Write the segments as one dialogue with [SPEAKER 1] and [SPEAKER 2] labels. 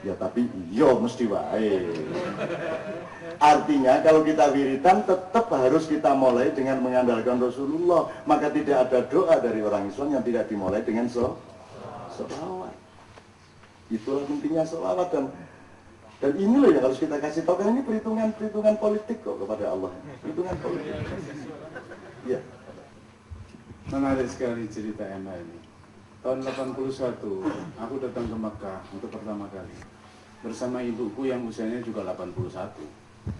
[SPEAKER 1] Ya tapi iya mesti wae. Artinya kalau kita wiridan tetap harus kita mulai dengan mengandalkan Rasulullah. Maka tidak ada doa dari orang Islam yang tidak dimulai dengan sholawat. Itulah intinya sholawat, dan ini loh yang harus kita kasih tahu. Karena ini perhitungan politik kok kepada Allah. Perhitungan politik. Ya.
[SPEAKER 2] Menarik sekali cerita Emma ini. Tahun 81 aku datang ke Mekah untuk pertama kali bersama ibuku yang usianya juga 81,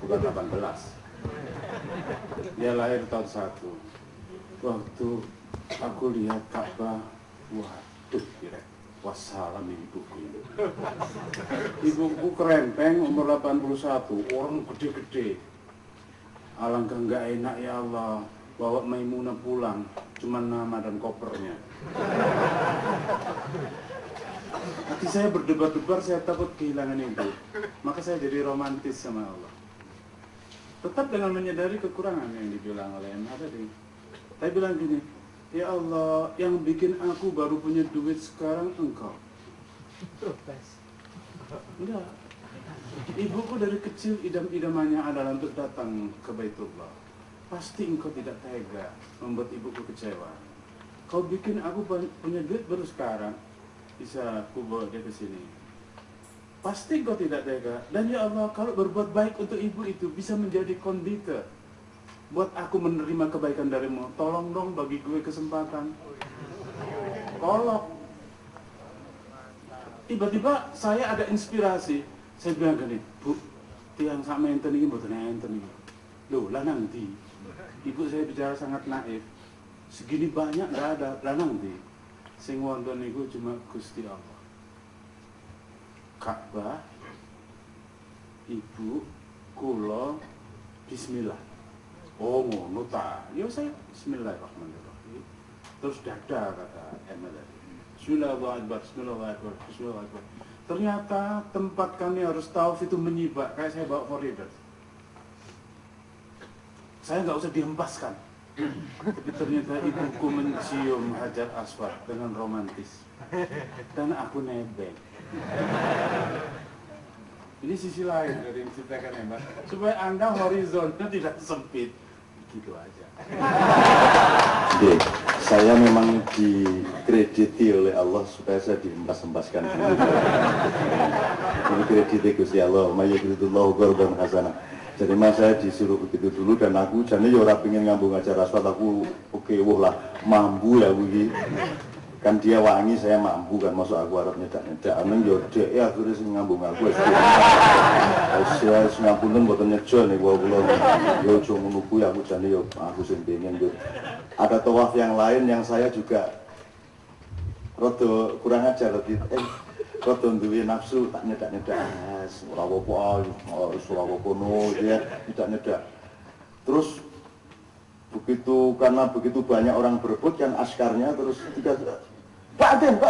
[SPEAKER 2] bukan 18. Dia lahir tahun 1. Waktu aku lihat Ka'bah, waduh, kira wassalam ibuku ini. Ibuku kerempeng umur 81, orang gede-gede. Alangkah nggak enak ya Allah, bawa Maimunah pulang, cuman nama dan kopernya. Hati saya berdebar-debar, saya takut kehilangan ibu. Maka saya jadi romantis sama Allah. Tetap dengan menyadari kekurangan yang dibilang oleh Emma tadi. Saya bilang gini, ya Allah, yang bikin aku baru punya duit sekarang engkau. Enggak. Ibuku dari kecil idam-idamannya adalah untuk datang ke Baitullah. Pasti engkau tidak tega membuat ibuku kecewa. Kau bikin aku punya duit baru sekarang, bisa aku bawa dia ke sini. Pasti engkau tidak tega. Dan ya Allah, kalau berbuat baik untuk ibu itu bisa menjadi konditer buat aku menerima kebaikan darimu. Tolong dong bagi gue kesempatan. Tolong. Tiba-tiba saya ada inspirasi. Saya bilang gini, Bu, tiang sama enten ini mboten enten iki. Loh, lah nanti. Ibu saya bicara sangat naif. Segini banyak nggak ada, lah nanti. Sing wonten niku cuma Gusti Allah. Ka'bah, ibu, kula, bismillah. Oh, ngono ta. Ya saya bismillahirrahmanirrahim. Terus dada kata Emma tadi. Bismillahirrahmanirrahim, bismillahirrahmanirrahim, bismillahirrahmanirrahim. Ternyata tempat kami harus tawaf itu menyibak, kayak saya bawa koridor. Saya nggak usah dihempaskan. Tapi ternyata ibuku mencium Hajar Aswad dengan romantis. Dan aku nebeng. Ini sisi lain dari yang diceritakan ya Mbak. Supaya Anda horizonnya tidak sempit. Gitu aja.
[SPEAKER 1] Oke, saya memang dikrediti oleh Allah supaya saya dihempas-hempaskan. Ini krediti Gusti Allah. Mayyidullahu qardan hasanah. Jadi mas saya disuruh begitu dulu dan aku jane ya ora pengen ngambung Hajar Aswad, aku oke lah mampu ya begini. Kan dia wangi saya mampu kan, masuk aku harap nyedak-nyedak aneng ya dek ya akhirnya sing ngambung aku saya ngapunten mboten nyejo nih kula yo aja ngono kuwi aku jane yo aku sing pengen yo. Ada tawaf yang lain yang saya juga rada kurang ajar rada duwe nafsu tak nyedak-nyedak ora apa-apa ora kono ya nyedak-nyedak. Terus karena begitu banyak orang berebut kan askarnya terus tiga Batin,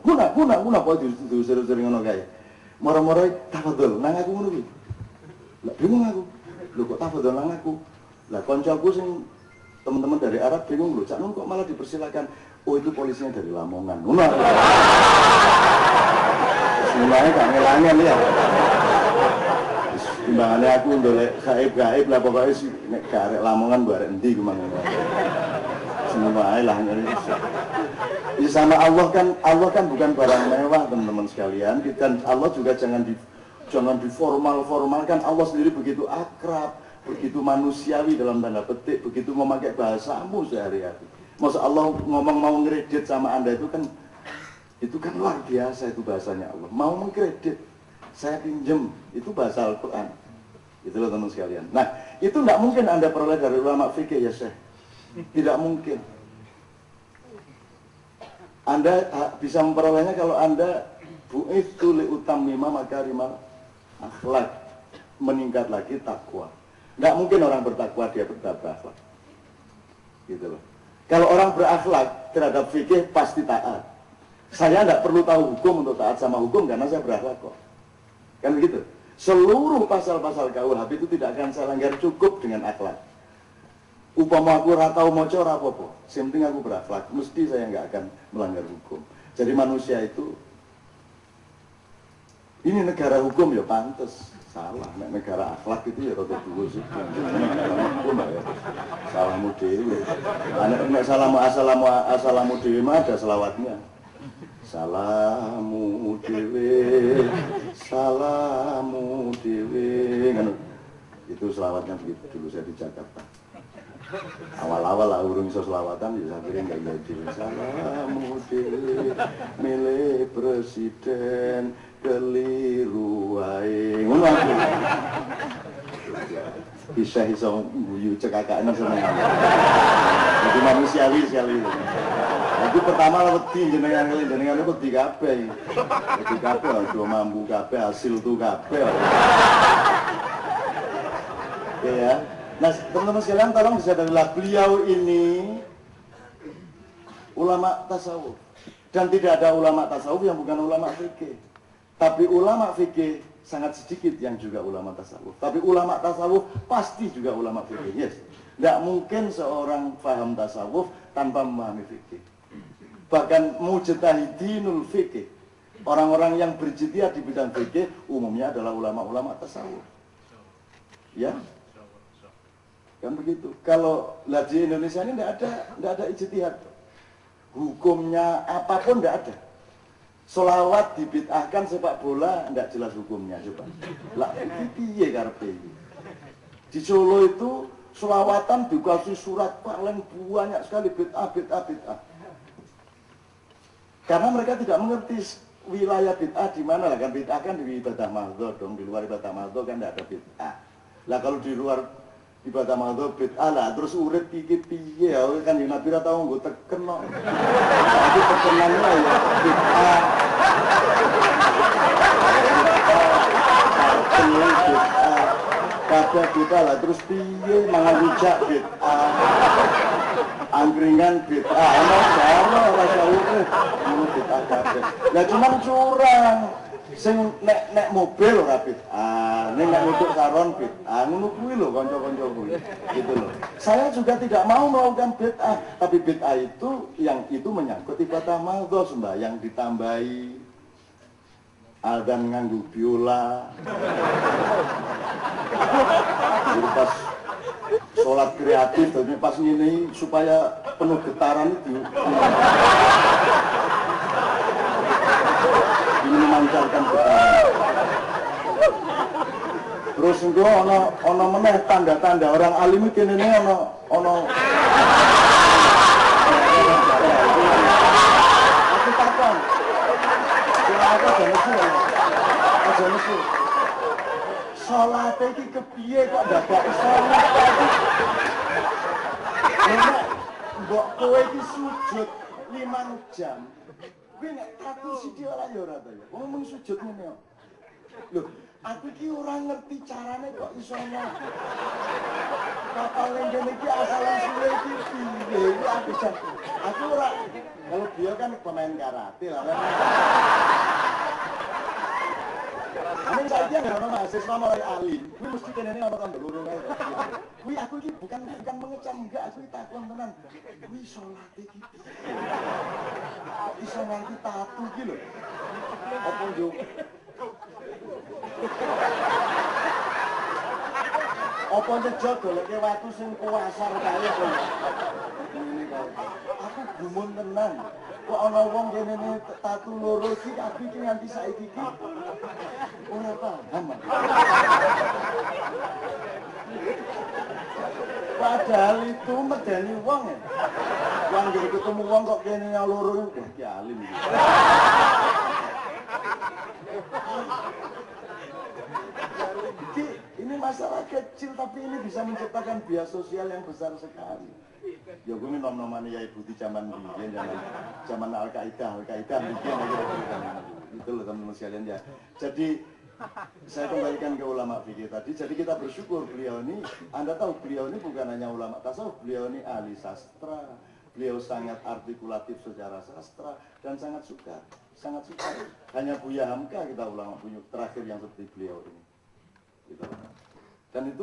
[SPEAKER 1] guna, kok diusir-usir ngono kae. Moro-moro tafadhol nang aku ngono kuwi. Lah bingung aku. Lho kok tafadhol nang aku? Lah koncoku sing teman-teman dari Arab bingung lho, cak kok malah dipersilakan. Oh itu polisinya dari Lamongan. Ngono. Semuanya gak ngelangan ya. Timbangannya aku ndolek gaib lah pokoknya sih nek garek Lamongan barek endi ku mangane. Semua lah nyari. Ya sama Allah kan bukan barang mewah teman-teman sekalian. Dan Allah juga jangan diformalkan. Allah sendiri begitu akrab, begitu manusiawi dalam tanda petik, begitu memakai bahasamu sehari-hari. Masa Allah ngomong mau ngredit sama Anda itu kan luar biasa itu bahasanya Allah. Mau mengkredit, saya pinjem, itu bahasa Al-Quran. Itulah teman sekalian. Nah, itu tidak mungkin Anda peroleh dari ulama fikih ya Syekh. Tidak mungkin. Anda bisa memperolehnya kalau Anda bu'itsu li utammima makarimal akhlak, meningkat lagi takwa. Tidak mungkin orang bertakwa dia berakhlak. Gitu loh. Kalau orang berakhlak terhadap fikih pasti taat. Saya tidak perlu tahu hukum untuk taat sama hukum karena saya berakhlak kok. Kan begitu. Seluruh pasal-pasal KUHP itu tidak akan saya langgar cukup dengan akhlak. Upama aku ora tau maca ora apa-apa, sing penting aku berakhlak, mesti saya nggak akan melanggar hukum. Jadi manusia itu Ini negara hukum ya pantes. Salah, negara akhlak itu ya rada dulu sih. Hukum ya. Salahmu dewe. Nek salamu dewe mah ada selawatnya. Salamu dewe. Itu selawatnya begitu dulu saya di Jakarta. Awal-awal lah urung iso selawatan ya sampai enggak jadi. Salamu dewe milih presiden keliru wae. Ngono aku. Bisa iso guyu cekakane seneng. Jadi manusiawi sekali. Jadi pertama wedi jenengan wedi kabeh. Wedi kabeh do mampu kabeh hasil tu kabeh. Ya. Nah, teman-teman sekalian tolong disadarilah beliau ini ulama tasawuf. Dan tidak ada ulama tasawuf yang bukan ulama fikih. Tapi ulama fikih sangat sedikit yang juga ulama tasawuf. Tapi ulama tasawuf pasti juga ulama fikih. Yes. Tidak mungkin seorang paham tasawuf tanpa memahami fikih. Bahkan mujtahidinul fikih, orang-orang yang berjihad di bidang fikih umumnya adalah ulama-ulama tasawuf. Ya. Kan begitu. Kalau lah di Indonesia ini tidak ada ijtihad. Hukumnya apapun tidak ada. Sholawat dibid'ahkan, sepak bola tidak jelas hukumnya, coba. Lah piye karepe iki? Di Solo itu sholawatan dikasih surat paling banyak sekali bid'ah. Karena mereka tidak mengerti wilayah bid'ah di mana lah, kan bid'ah kan di ibadah mahdhur dong, di luar ibadah mahdhur kan tidak ada bid'ah. Lah kalau di luar ibadah mahdhur bid'ah lah, terus urip piye ya kan yen Nabi ra tau nggo teken kok. Tapi tekenane lah ya bid'ah. Kabeh bid'ah lah, terus piye mangan rujak bid'ah. Angkringan bid'ah, ana jaro ora jauh ngono bid'ah kabeh. Lah cuman curang. Sing nek mobil ora bid'ah, nek nutuk saron bid'ah, ngono kuwi lho kanca-kanca kuwi. Gitu loh. Saya juga tidak mau melakukan bid'ah, tapi bid'ah itu yang itu menyangkut ibadah mahdhur, sembahyang ditambahi adzan nganggo biola. Jadi pas sholat kreatif, tapi pas ngene supaya penuh getaran itu. Ini memancarkan getaran. Terus engko ana meneh tanda-tanda orang alim iki kene ana aku takon. Aku aja nesu. Salat iki kepiye kok dadak salat iki? Nek mbok kowe iki sujud 5 jam. Kuwi nek aku sithik ora ya ora ta ya. Wong mung sujud ngene kok. Loh, aku iki ora ngerti carane kok iso ngono. Kapal ngene iki asal-usule iki piye? Aku ora, kalau dia kan pemain karate lah. Ini saja nggak ada mahasiswa mulai alim. Kuwi mesti kene ana kan loro kae. Kuwi aku iki bukan mengecam, enggak, aku takon tenan. Kuwi salat iki. Iso nganti tatu iki lho. Apa yo? Apa njejok goleke watu sing kuasar kae kok. Ngene kae. Aku gumun tenan. Kok ana wong kene tatu loro iki aku iki nganti saiki iki ora paham. Padahal itu medeni wong ya. Wong ngene ketemu wong kok kene loro iki alim iki. Ini masalah kecil tapi ini bisa menciptakan biaya sosial yang besar sekali. Ya gue nom-noman ya ibu di zaman biyen zaman Al-Qaeda bikin itu loh teman-teman sekalian ya. Jadi saya kembalikan ke ulama fikih tadi. Jadi kita bersyukur beliau ini, Anda tahu beliau ini bukan hanya ulama tasawuf, beliau ini ahli sastra. Beliau sangat artikulatif secara sastra dan sangat suka. Hanya Buya Hamka kita ulama punya terakhir yang seperti beliau ini. Gitu. Dan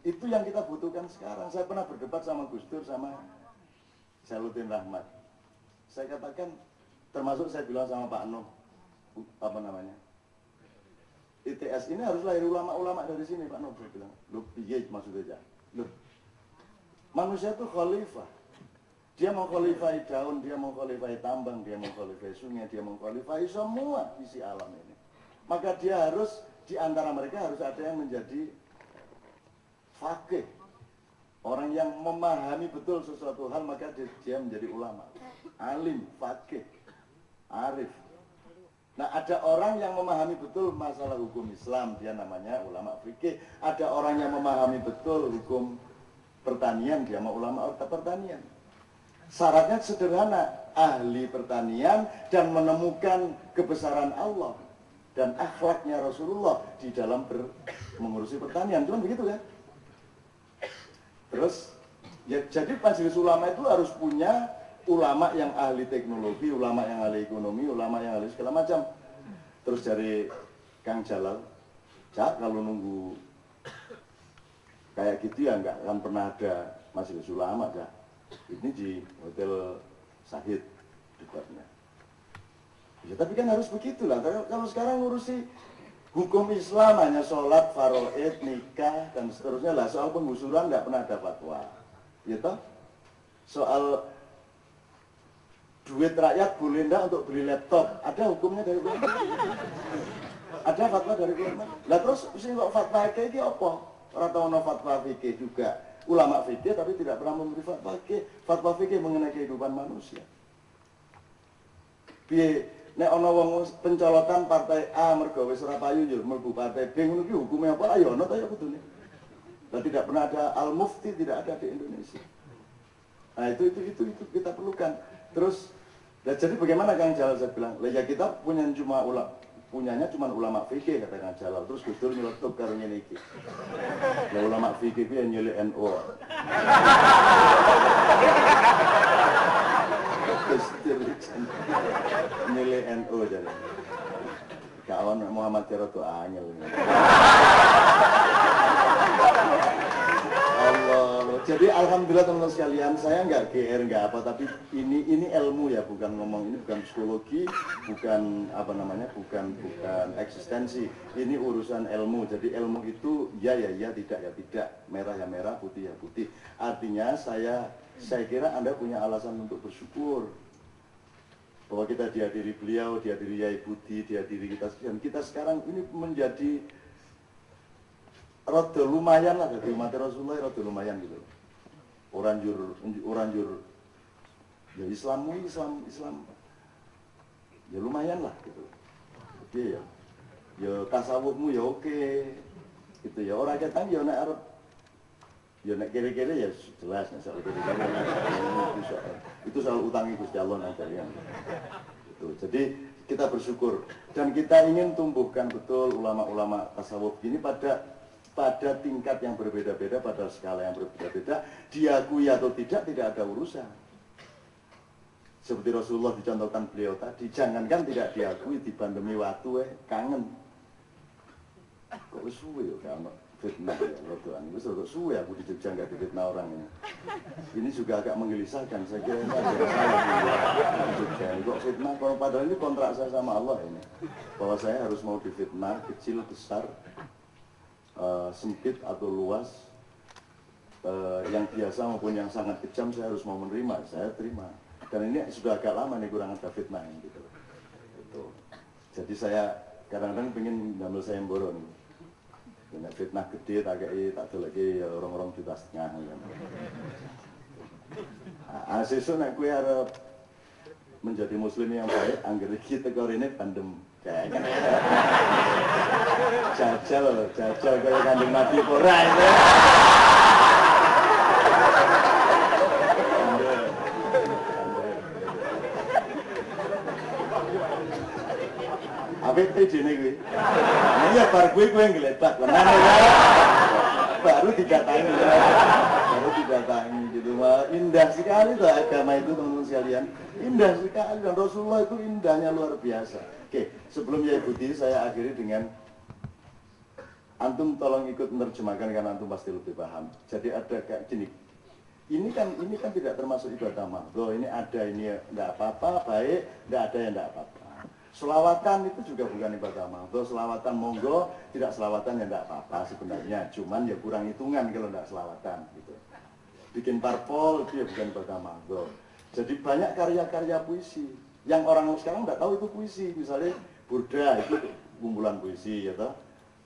[SPEAKER 1] itu yang kita butuhkan sekarang. Saya pernah berdebat sama Gus Dur sama Zainuddin Rahmat. Saya katakan, termasuk saya bilang sama Pak Nuh, apa namanya, ITS ini harus lahir ulama-ulama dari sini, Pak Nob. Saya bilang, loh, iya maksudnya aja. Loh, manusia itu khalifah. Dia mau khalifai daun, dia mau khalifai tambang, dia mau khalifai sungai, dia mau khalifai semua isi alam ini. Maka dia harus, di antara mereka harus ada yang menjadi faqih. Orang yang memahami betul sesuatu hal, maka dia menjadi ulama. Alim, faqih, arif. Nah, ada orang yang memahami betul masalah hukum Islam, dia namanya ulama fikih. Ada orang yang memahami betul hukum pertanian, dia mau ulama pertanian. Syaratnya sederhana, ahli pertanian dan menemukan kebesaran Allah dan akhlaknya Rasulullah di dalam mengurusi pertanian. Cuma begitu kan? Terus, ya, jadi majelis ulama itu harus punya ulama yang ahli teknologi, ulama yang ahli ekonomi, ulama yang ahli segala macam. Terus dari Kang Jalal, Cak, kalau nunggu kayak gitu ya nggak akan pernah ada majelis ulama, Cak. Ini di Hotel Sahid debatnya. Ya, tapi kan harus begitulah. Kalau sekarang ngurusi hukum Islam hanya sholat, faraid, nikah dan seterusnya lah. Soal penggusuran nggak pernah ada fatwa. Ya toh? Soal duit rakyat boleh enggak untuk beli laptop, ada hukumnya dari ulama. Ada fatwa dari ulama. Lah terus sing kok fatwa kayak iki apa? Ora tau ono fatwa fikih juga. Ulama fikih tapi tidak pernah memberi fatwa fikih mengenai kehidupan manusia. Piye nek ana wong pencolotan partai A mergo wis ora payu yo mlebu partai B ngono ki hukume apa ayo ono ta ya kudune. Dan tidak pernah ada al-mufti, tidak ada di Indonesia. Nah itu kita perlukan. Terus jadi bagaimana Kang Jalal saya bilang, lah ya kita punyanya cuma ulama fikih kata Kang Jalal. Terus Gus Dur nyeletuk karo ngene iki. Ya ulama fikih ku yang nyelek NU. Gus Dur nyelek NU jadi. Kawan Muhammad Tiroto angel. Allah. Jadi alhamdulillah teman-teman sekalian, saya nggak GR nggak apa, tapi ini ilmu ya, bukan ngomong, ini bukan psikologi, bukan apa namanya, bukan eksistensi. Ini urusan ilmu. Jadi ilmu itu ya, tidak ya tidak, merah ya merah, putih ya putih. Artinya saya kira Anda punya alasan untuk bersyukur bahwa kita dihadiri beliau, dihadiri Yai Budi, dihadiri kita sekalian. Kita sekarang ini menjadi rada lumayan lah dari umat Rasulullah, rada lumayan gitu. Orang jur ya Islam ya lumayan lah gitu. Oke ya tasawufmu ya oke gitu ya. Orang ketang ya nek arep ya nek kere-kere ya jelas nek soal kere-kere itu soal utang Gusti Allah nang kalian. Gitu. Jadi kita bersyukur dan kita ingin tumbuhkan betul ulama-ulama tasawuf ini pada tingkat yang berbeda-beda, pada skala yang berbeda-beda, diakui atau tidak ada urusan. Seperti Rasulullah dicontohkan beliau tadi, jangankan tidak diakui, dibandemi waktu kangen. Kok suwe ya, kan fitnah ya, rodoan. Itu suwe aku di Jogja nggak difitnah orang ini. Ini juga agak menggelisahkan, saya kira ini ada salah di Jogja. Kok fitnah, kalau padahal ini kontrak saya sama Allah ini. Bahwa saya harus mau difitnah, kecil, besar, sempit atau luas, yang biasa maupun yang sangat kejam saya harus mau menerima, saya terima. Dan ini sudah agak lama nih kurang ada fitnah gitu. Jadi saya kadang-kadang pengen ngambil saya emboro nih. Kena fitnah gede tak ada lagi orang-orang juta setengah. Sesuk nek kowe arep menjadi muslim yang baik, angger iki teko rene bandem. Jajal kaya Kanjeng Nabi ora itu. Apa itu jene kuwi? Nah ya bar kuwi ngelebat lenane baru didatangi gitu. Wah, indah sekali tuh agama itu teman-teman sekalian. Indah sekali dan Rasulullah itu indahnya luar biasa. Oke, sebelum Yai Budi saya akhiri dengan antum tolong ikut menerjemahkan karena antum pasti lebih paham. Jadi ada kayak gini. Ini kan tidak termasuk ibadah mahdoh. Ini ada ini ya enggak apa-apa, baik, enggak ada yang enggak apa-apa. Selawatan itu juga bukan ibadah mahdoh. Selawatan monggo, tidak selawatan ya tidak apa-apa sebenarnya. Cuman ya kurang hitungan kalau tidak selawatan gitu. Bikin parpol itu ya bukan ibadah mahdoh. Jadi banyak karya-karya puisi yang orang sekarang tidak tahu itu puisi. Misalnya Burda itu kumpulan puisi, ya toh.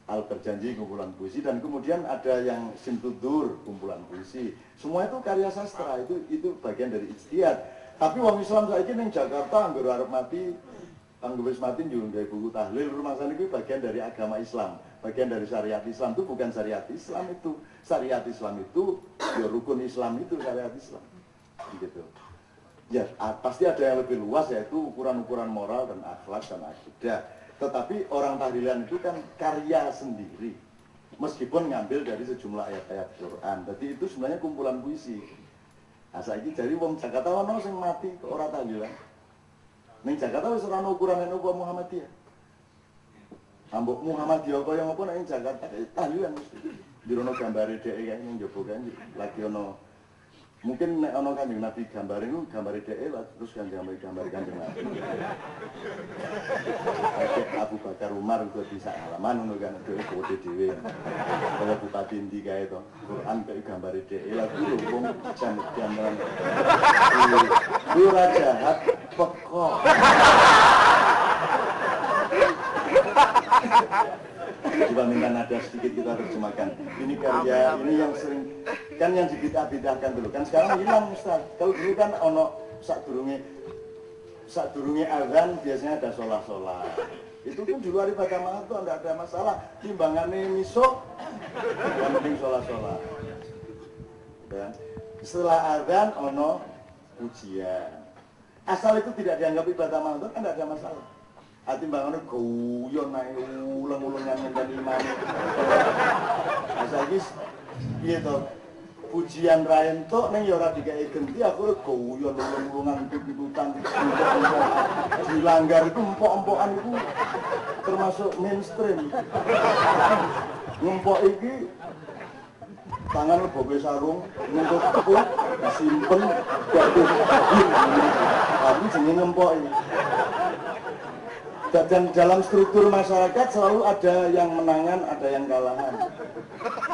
[SPEAKER 1] Al Berjanji kumpulan puisi, dan kemudian ada yang Simtudur kumpulan puisi. Semua itu karya sastra, itu bagian dari ijtihad. Tapi wong Islam saiki ning Jakarta anggur arep mati, anggur wis mati njur gawe buku tahlil rumah sana itu bagian dari agama Islam, bagian dari syariat Islam. Itu bukan syariat Islam itu. Syariat Islam itu ya rukun Islam itu syariat Islam. Gitu. Ya, pasti ada yang lebih luas yaitu ukuran-ukuran moral dan akhlak dan akidah. Tetapi orang tahlilan itu kan karya sendiri, meskipun ngambil dari sejumlah ayat-ayat Quran. Jadi itu sebenarnya kumpulan puisi. Nah, saiki jadi wong Jakarta ono sing mati kok ora tahlilan. Ning Jakarta wis ora ono ukuran apa Muhammadiyah. Ambok Muhammadiyah kaya ngopo nek ning Jakarta tahlilan mesti. Dirono gambare dheke kae ning njaba kan lagi ono. Mungkin nek ana Kanjeng Nabi gambar itu gambar dhek terus gambar Kanjeng Nabi. Abu Bakar Umar itu bisa halaman ngono kan dhewe kode dhewe. Kaya bupati ndi kae to. Quran kaya gambar dhek lha kuwi lho wong gambaran. Kuwi ora jahat pekok. Coba minta nada sedikit kita terjemahkan. Ini karya, ini yang sering kan yang dibidah-bidahkan dulu. Kan sekarang hilang Ustaz. Kalau dulu kan ono sadurunge azan biasanya ada sholat-sholat. Itu pun di luar ibadah mahal itu tidak ada masalah. Timbangannya misuk, yang penting sholat-sholat. Ya. Setelah azan ono pujian. Asal itu tidak dianggap ibadah mahal itu kan tidak ada masalah. Timbangannya guyon naik ulang-ulangan dan iman. Asal gitu. Pujian rayen tok ning ya ora dikeki genti aku guyon ulang-ulangan pitutan dilanggar itu empok-empokan itu termasuk mainstream. Ngempok iki tangan leboke sarung nuntut tepu disimpen gak tapi jenenge ngempok iki. Dan dalam struktur masyarakat selalu ada yang menangan, ada yang kalahan.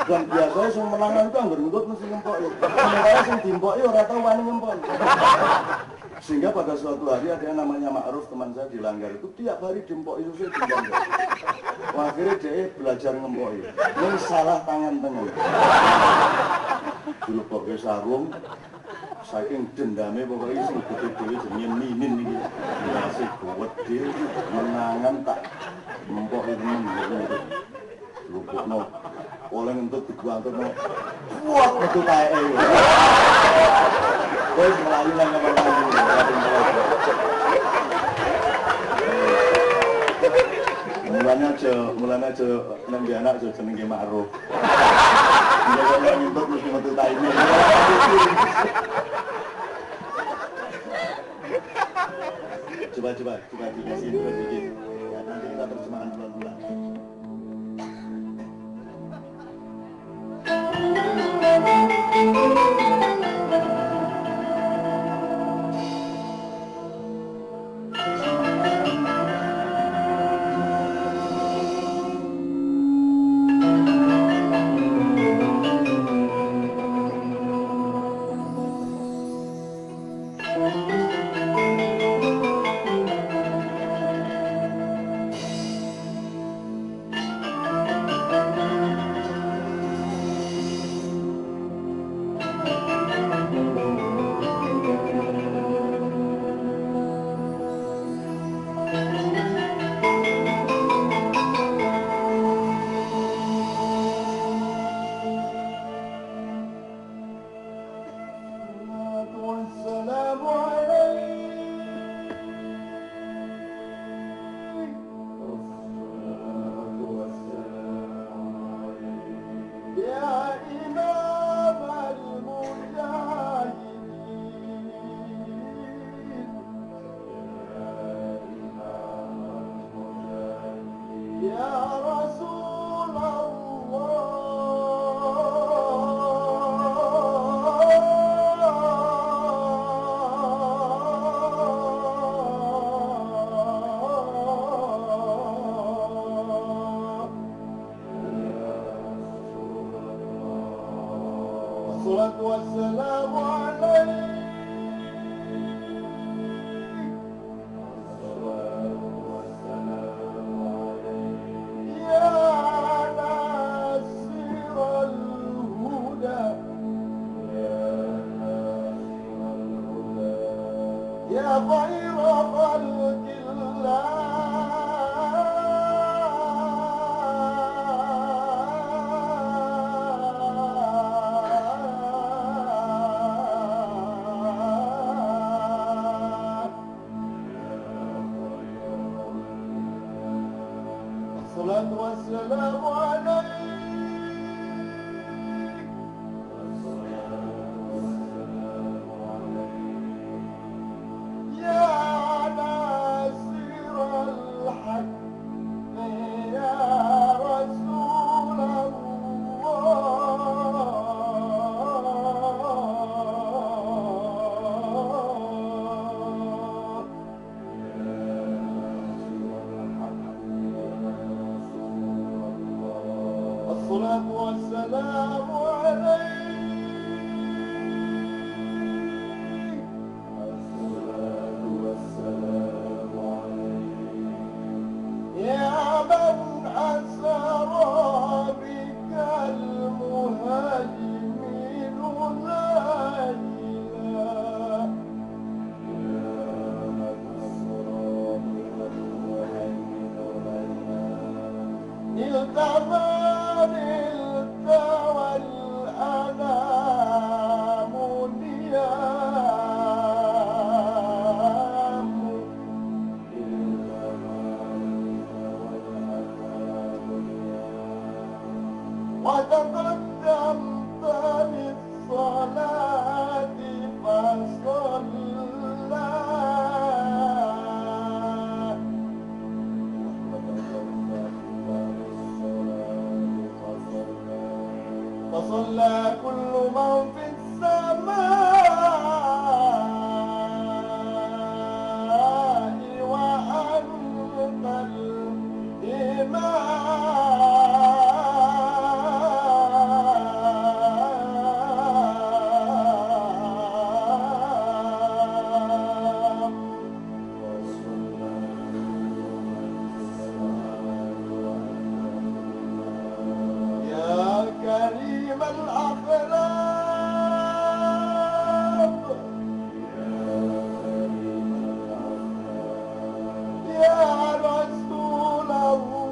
[SPEAKER 1] Dan biasanya yang menangan itu anggar ngentut mesti ngempok ya. Sementara yang dimpok ya orang tahu wani ngempok. Sehingga pada suatu hari ada yang namanya Ma'ruf, teman saya di Langgar itu tiap hari dimpok itu sih dilanggar. Wah, akhirnya dia belajar ngempok ya. Ini salah tangan tengah. Dulu pakai sarung. Saking dendamnya pokoknya sing gede-gede jenenge minin iki. Masih gede menangan tak mempok itu menurut. Lupukno. Oleh ngentut diguantutno. Kuat betul kae. Wis melayu nang kamar mandi. Mulanya aja nang anak aja jenenge Ma'ruf. Dia kalau ngentut mesti metu taine. Coba dikasih sedikit. Ya, nanti kita terjemahkan pelan-pelan. يا خير خلق الله الصلاة والسلام عليك الصلاة والسلام عليك الصلاة والسلام عليك يا من أسر بك المهاجمين ليلا التفت والأنام نيام وتقدمت للصلاة فصلى فصلى كل من في السماء وأنت الإمام يا كريم الأخلاق يا رسول الله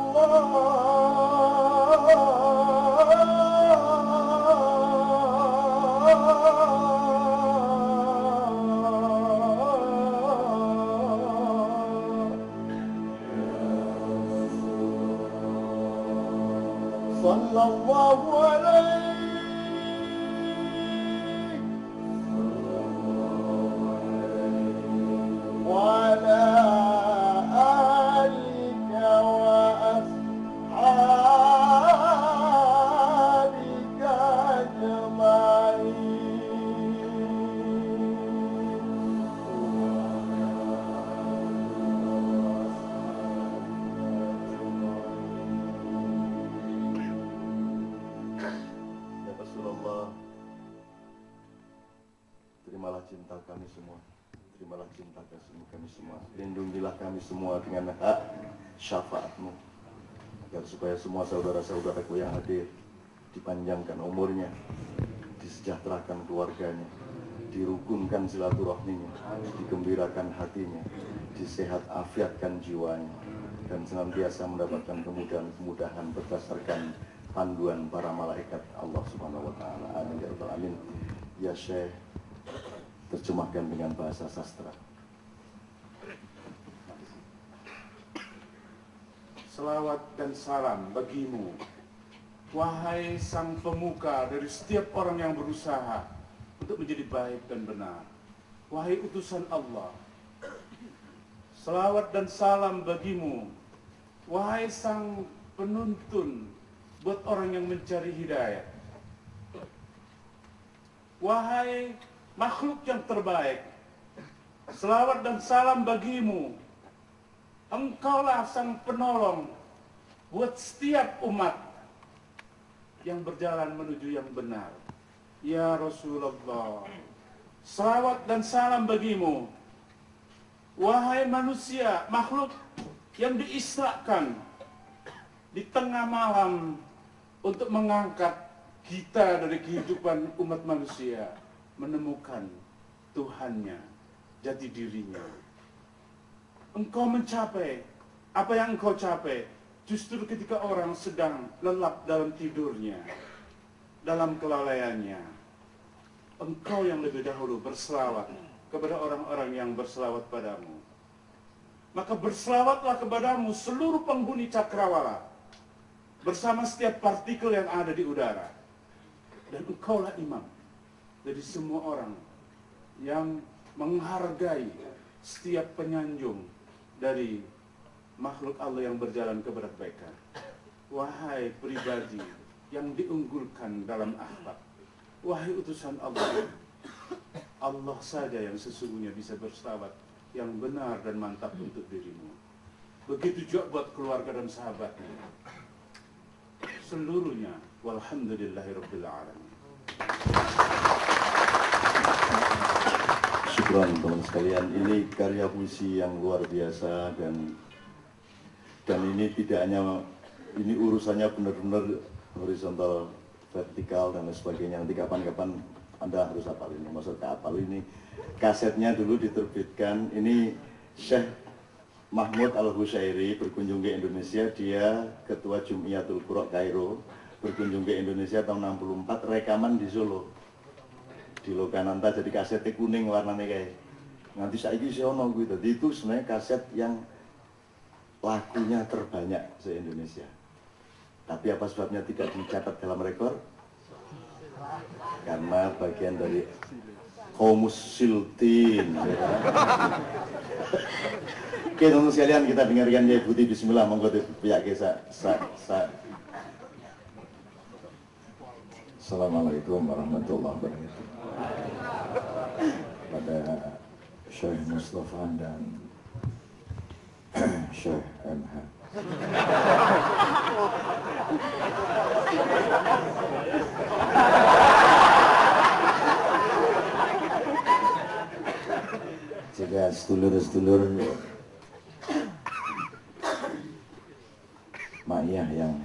[SPEAKER 1] صلى الله عليك وعلى آلك وأصحابك أجمعين. Ya Rasulullah, terimalah cinta kami semua. Terimalah cinta kami semua. Lindungilah kami semua dengan hak syafaat-Mu, agar supaya semua saudara-saudaraku yang hadir dipanjangkan umurnya, disejahterakan keluarganya, dirukunkan silaturahminya, digembirakan hatinya, disehat afiatkan jiwanya, dan senantiasa mendapatkan kemudahan-kemudahan berdasarkan panduan para malaikat Allah Subhanahu wa taala. Amin ya rabbal alamin. Ya Syekh, terjemahkan dengan bahasa sastra.
[SPEAKER 2] Selawat dan salam bagimu, wahai sang pemuka dari setiap orang yang berusaha untuk menjadi baik dan benar. Wahai utusan Allah, selawat dan salam bagimu, wahai sang penuntun buat orang yang mencari hidayah. Wahai makhluk yang terbaik, selawat dan salam bagimu. Engkaulah sang penolong buat setiap umat yang berjalan menuju yang benar. Ya Rasulullah, selawat dan salam bagimu. Wahai manusia, makhluk yang diisrakan di tengah malam untuk mengangkat kita dari kehidupan umat manusia menemukan Tuhannya jati dirinya. Engkau mencapai apa yang engkau capai justru ketika orang sedang lelap dalam tidurnya, dalam kelalaiannya. Engkau yang lebih dahulu berselawat kepada orang-orang yang berselawat padamu. Maka berselawatlah kepadamu seluruh penghuni cakrawala bersama setiap partikel yang ada di udara. Dan engkaulah imam dari semua orang yang menghargai setiap penyanjung dari makhluk Allah yang berjalan kepada kebaikan. Wahai pribadi yang diunggulkan dalam akhlak, wahai utusan Allah, Allah saja yang sesungguhnya bisa berselawat yang benar dan mantap untuk dirimu. Begitu juga buat keluarga dan sahabatnya. Seluruhnya walhamdulillahirabbil alamin.
[SPEAKER 1] Syukran teman sekalian, ini karya puisi yang luar biasa dan ini tidak hanya, ini urusannya benar-benar horizontal, vertikal dan lain sebagainya. Nanti kapan-kapan Anda harus hafal ini, maksudnya hafal ini. Kasetnya dulu diterbitkan, ini Syekh Mahmud Al-Husyairi berkunjung ke Indonesia, dia Ketua Jum'iyatul Qura Kairo, berkunjung ke Indonesia tahun 64, rekaman di Solo, di Lokananta, jadi kasetnya kuning warnanya kayak nganti saiki sih ono gitu. Jadi itu sebenarnya kaset yang lagunya terbanyak se-Indonesia. Tapi apa sebabnya tidak dicatat dalam rekor? Karena bagian dari Qomus Siltin. Ya. Oke teman sekalian, kita dengarkan ya Budi bismillah, monggo pihak sa. Assalamualaikum warahmatullahi wabarakatuh. Pada Syekh Mustafa dan Syekh MH. Juga sedulur-sedulur Ma'iyah yang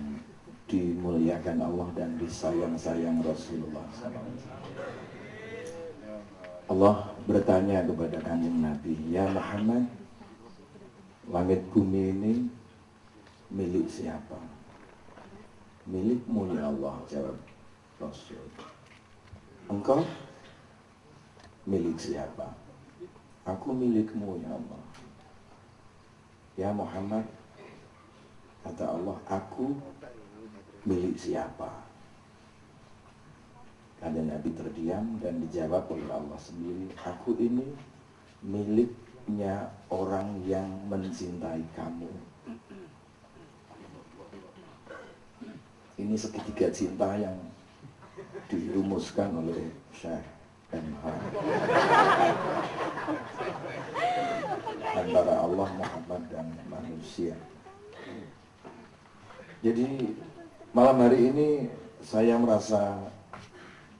[SPEAKER 1] dimuliakan Allah dan disayang-sayang Rasulullah SAW. Allah bertanya kepada Kanjeng Nabi, ya Muhammad, langit bumi ini milik siapa? Milikmu ya Allah, jawab Rasul. Engkau milik siapa? Aku milikmu ya Allah. Ya Muhammad, kata Allah, aku milik siapa? Kanjeng Nabi terdiam dan dijawab oleh Allah sendiri, aku ini miliknya orang yang mencintai kamu. Ini segitiga cinta yang dirumuskan oleh Syekh MH antara Allah, Muhammad dan manusia. Jadi malam hari ini saya merasa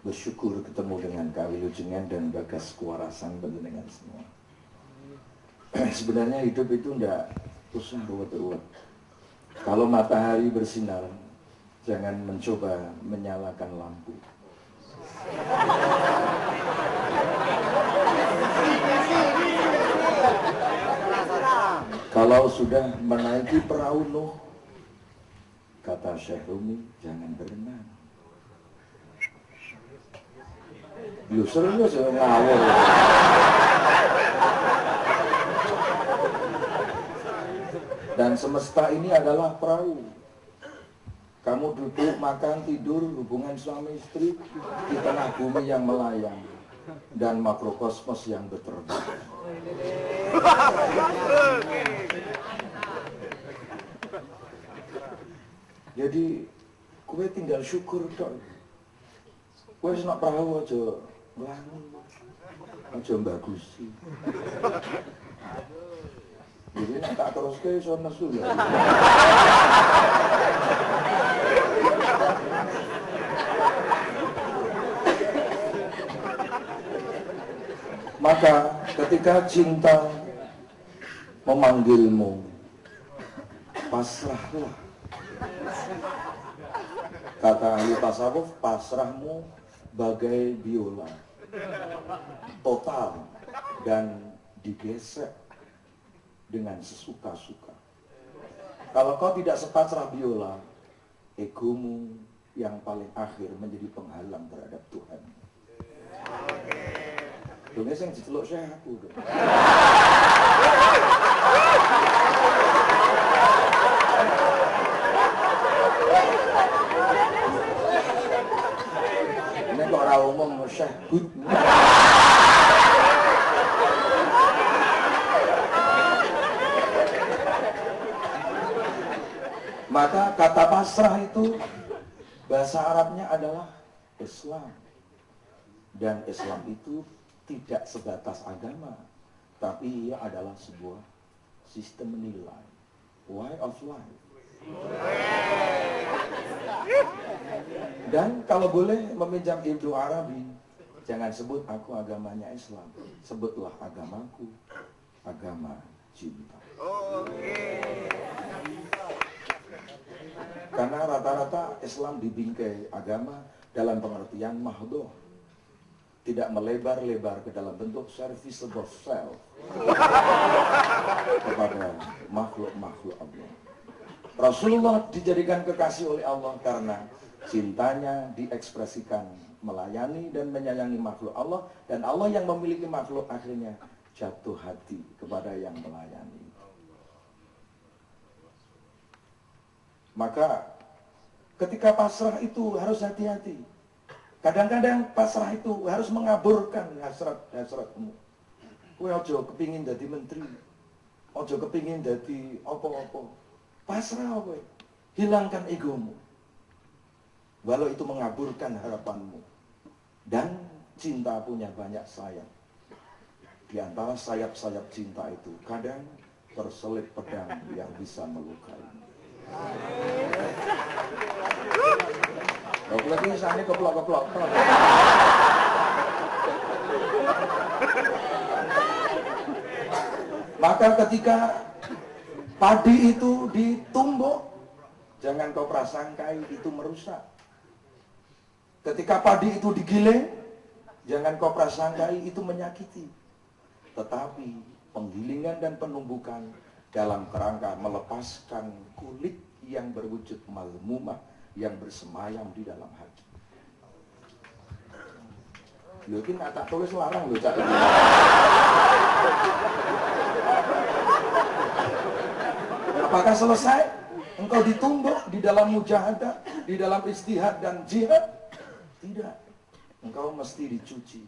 [SPEAKER 1] bersyukur ketemu dengan Kak Wilujengan dan Bagas Kuarasan dengan semua. Sebenarnya hidup itu tidak usah ruwet-ruwet. Kalau matahari bersinar, jangan mencoba menyalakan lampu. Kalau sudah menaiki perahu Nuh, kata Syekh Rumi, jangan berenang. Lu serius ya ngawur. Dan semesta ini adalah perahu. Kamu duduk, makan, tidur, hubungan suami istri di tengah bumi yang melayang dan makrokosmos yang berterbang. Jadi, kue tinggal syukur dong. Kue senak perahu aja ngelamun, aja bagusi. Jadi nak tak terus ke iso nesu ya. Maka ketika cinta memanggilmu, pasrahlah. Kata ahli tasawuf, pasrahmu bagai biola, total dan
[SPEAKER 3] digesek dengan sesuka-suka. Kalau kau tidak sepasrah biola, egomu yang paling akhir menjadi penghalang terhadap Tuhan. Dongnya yang diceluk saya aku dong. Ini kok orang umum syahbud. Maka kata pasrah itu bahasa Arabnya adalah Islam. Dan Islam itu tidak sebatas agama, tapi ia adalah sebuah sistem nilai, way of life. Dan kalau boleh meminjam Ibnu Arabi, jangan sebut aku agamanya Islam, sebutlah agamaku, agama cinta. Karena rata-rata Islam dibingkai agama dalam pengertian mahdoh, tidak melebar-lebar ke dalam bentuk serviceable self kepada makhluk-makhluk Allah. Rasulullah dijadikan kekasih oleh Allah karena cintanya diekspresikan melayani dan menyayangi makhluk Allah, dan Allah yang memiliki makhluk akhirnya jatuh hati kepada yang melayani. Maka ketika pasrah itu harus hati-hati. Kadang-kadang pasrah itu harus mengaburkan hasrat-hasratmu. Kowe aja kepingin jadi menteri, aja kepingin jadi apa-apa. Pasrah kowe, hilangkan egomu. Walau itu mengaburkan harapanmu. Dan cinta punya banyak sayap. Di antara sayap-sayap cinta itu kadang terselip pedang yang bisa melukai. Lagi sana keplok-keplok. Maka ketika padi itu ditumbuk, jangan kau prasangkai itu merusak. Ketika padi itu digiling, jangan kau prasangkai itu menyakiti. Tetapi penggilingan dan penumbukan dalam kerangka melepaskan kulit yang berwujud malmumah yang bersemayam di dalam hati. Mungkin tak tulis larang loh Cak. Apakah selesai? Engkau ditumbuk di dalam mujahadah, di dalam istihad dan jihad? Tidak. Engkau mesti dicuci.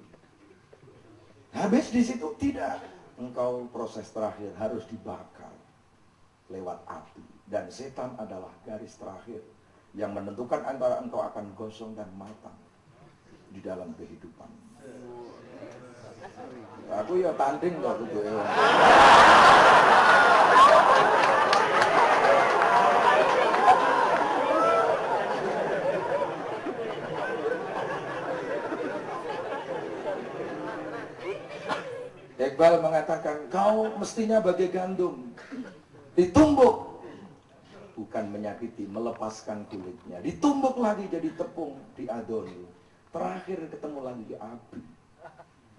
[SPEAKER 3] Habis di situ? Tidak. Engkau proses terakhir harus dibakar lewat api. Dan setan adalah garis terakhir yang menentukan antara engkau akan gosong dan matang di dalam kehidupan. Aku ya tanding kok gitu ya. Iqbal mengatakan, kau mestinya bagai gandum, ditumbuk, bukan menyakiti, melepaskan kulitnya, ditumbuk lagi jadi tepung, diadoni, terakhir ketemu lagi di api.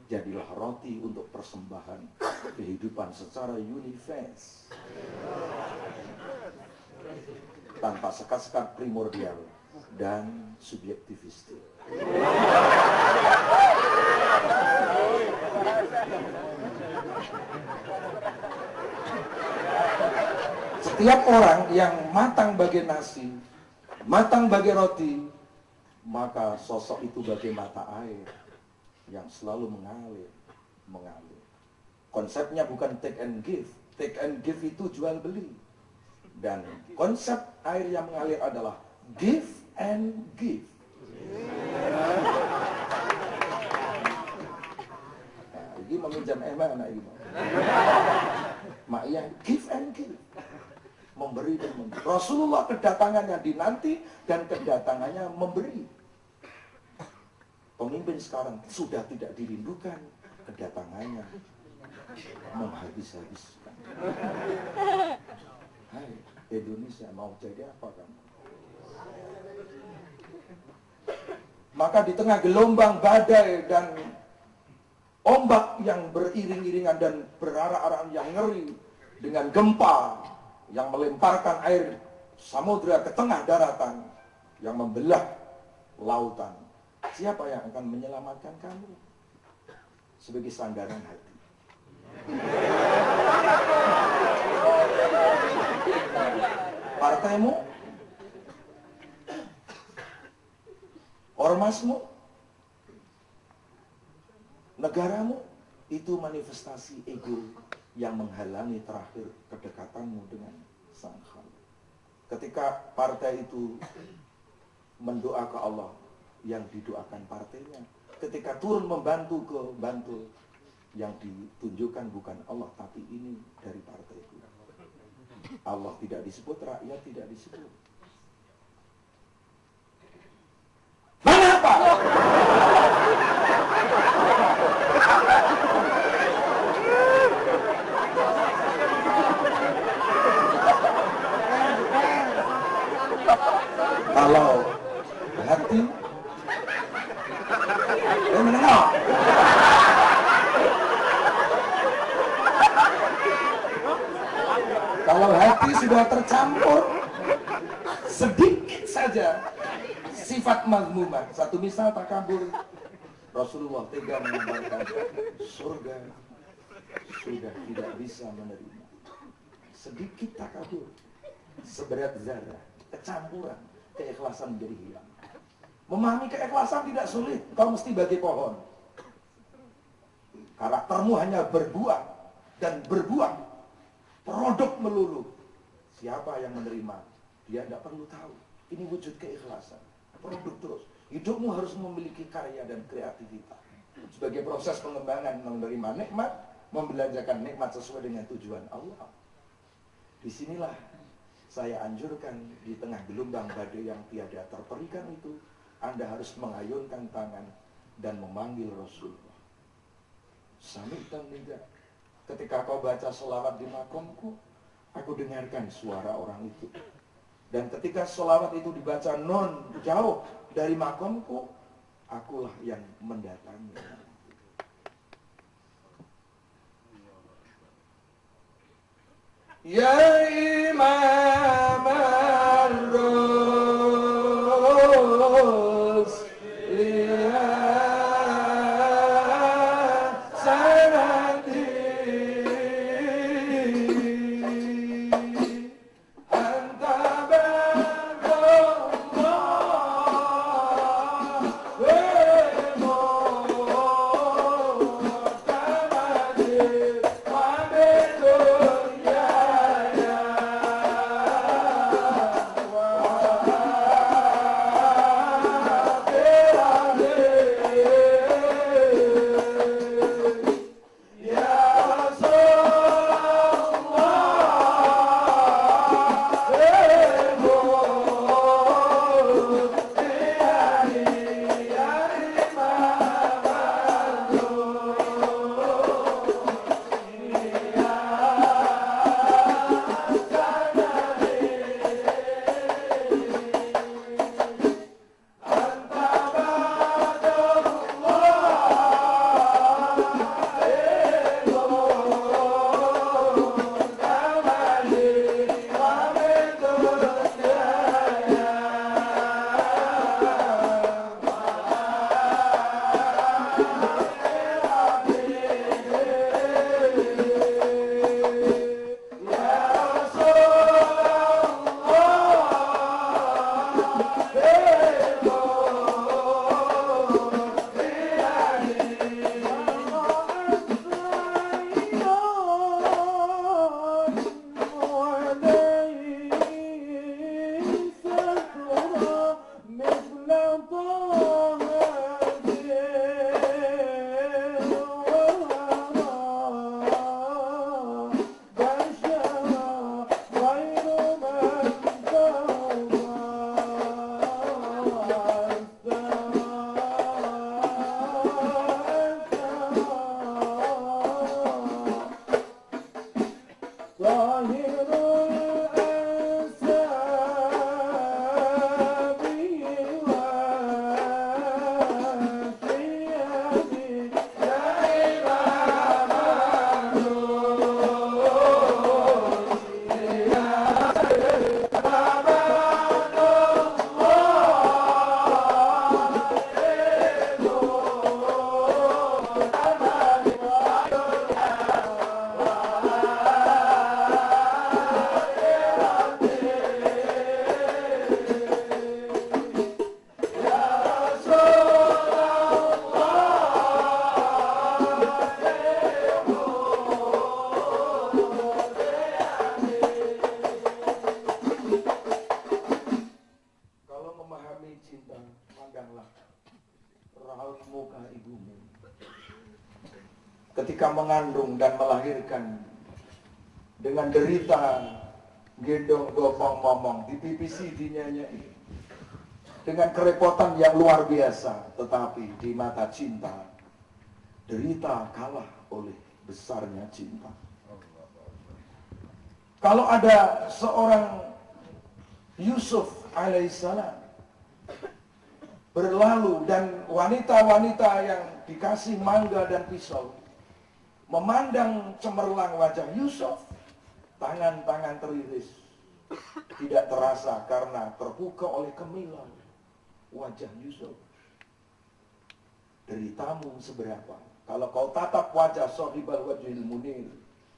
[SPEAKER 3] Jadilah roti untuk persembahan kehidupan secara universe, tanpa sekat-sekat primordial dan subjektivistik. Setiap orang yang matang bagai nasi, matang bagai roti, maka sosok itu bagai mata air yang selalu mengalir. Konsepnya bukan take and give. Take and give itu jual beli. Dan konsep air yang mengalir adalah give and give. Nah, ini meminjam anak ini. Mak yang give and give. Memberi dan memberi. Rasulullah kedatangannya dinanti dan kedatangannya memberi. Pemimpin sekarang sudah tidak dirindukan, kedatangannya menghabis-habiskan. Hai Indonesia, mau jadi apa kamu? Maka di tengah gelombang badai dan ombak yang beriring-iringan dan berarak-arakan yang ngeri, dengan gempa yang melemparkan air samudra ke tengah daratan, yang membelah lautan. Siapa yang akan menyelamatkan kamu? Sebagai sandaran hati. Partaimu, ormasmu, negaramu, itu manifestasi ego yang menghalangi terakhir kedekatanmu dengan Sang Khalik. Ketika partai itu mendoa ke Allah, yang didoakan partainya. Ketika turun membantu ke Bantul, yang ditunjukkan bukan Allah, tapi ini dari partai itu. Allah tidak disebut, rakyat tidak disebut. Mengapa? Kalau hati menengok, kalau hati sudah tercampur sedikit saja sifat mazmumah. Satu misal takabur, Rasulullah tega mengabarkan surga sudah tidak bisa menerima. Sedikit takabur, seberat zarah, kecampuran, keikhlasan menjadi hilang. Memahami keikhlasan tidak sulit, kau mesti bagai pohon. Karaktermu hanya berbuah dan berbuah, produk melulu. Siapa yang menerima, dia tidak perlu tahu. Ini wujud keikhlasan, produk terus. Hidupmu harus memiliki karya dan kreativitas. Sebagai proses pengembangan menerima nikmat, membelanjakan nikmat sesuai dengan tujuan Allah. Disinilah saya anjurkan, di tengah gelombang badai yang tiada terperikan itu, Anda harus mengayunkan tangan dan memanggil Rasulullah. Sami'tan tidak. Ketika kau baca selawat di makomku, aku dengarkan suara orang itu. Dan ketika selawat itu dibaca non jauh dari makomku, akulah yang mendatangi. Ya Imam al-Rus liya sanati anta ketika mengandung dan melahirkan dengan derita gendong gopong momong dipipisi dinyanyai dengan kerepotan yang luar biasa, tetapi di mata cinta derita kalah oleh besarnya cinta. Kalau ada seorang Yusuf alaihissalam berlalu dan wanita-wanita yang dikasih mangga dan pisau memandang cemerlang wajah Yusuf, tangan-tangan teriris, tidak terasa karena terbuka oleh kemilau wajah Yusuf. Deritamu seberapa? Kalau kau tatap wajah Sahibal Wajhil Munir